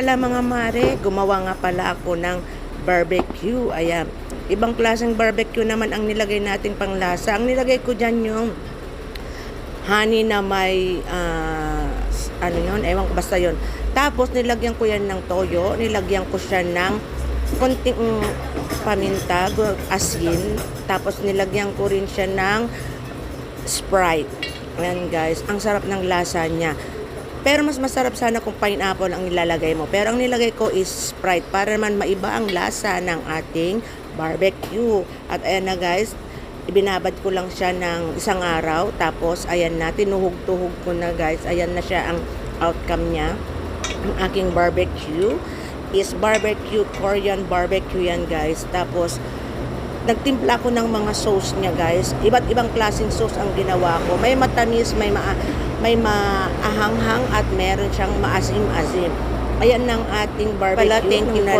Pala mga mare, gumawa nga pala ako ng barbecue. Ayan. Ibang klaseng barbecue naman ang nilagay nating panglasa. Ang nilagay ko dyan yung honey na may, ano yun, ewan ko basta yun. Tapos nilagyan ko yan ng toyo, nilagyan ko siya ng konting paminta, asin. Tapos nilagyan ko rin siya ng Sprite. Ayan guys, ang sarap ng lasa niya. Pero mas masarap sana kung pineapple ang nilalagay mo. Pero ang nilagay ko is Sprite para naman maiba ang lasa ng ating barbecue. At ayan na guys, ibinabad ko lang siya ng isang araw. Tapos ayan na, tinuhog-tuhog ko na guys. Ayan na siya ang outcome niya. Ang aking barbecue is barbecue, Korean barbecue yan guys. Tapos nagtimpla ko ng mga sauce niya guys. Iba't ibang klaseng sauce ang ginawa ko. May matamis, may maahanghang at meron siyang maasim-asim. Ayan ang ating barbecue. Thank you for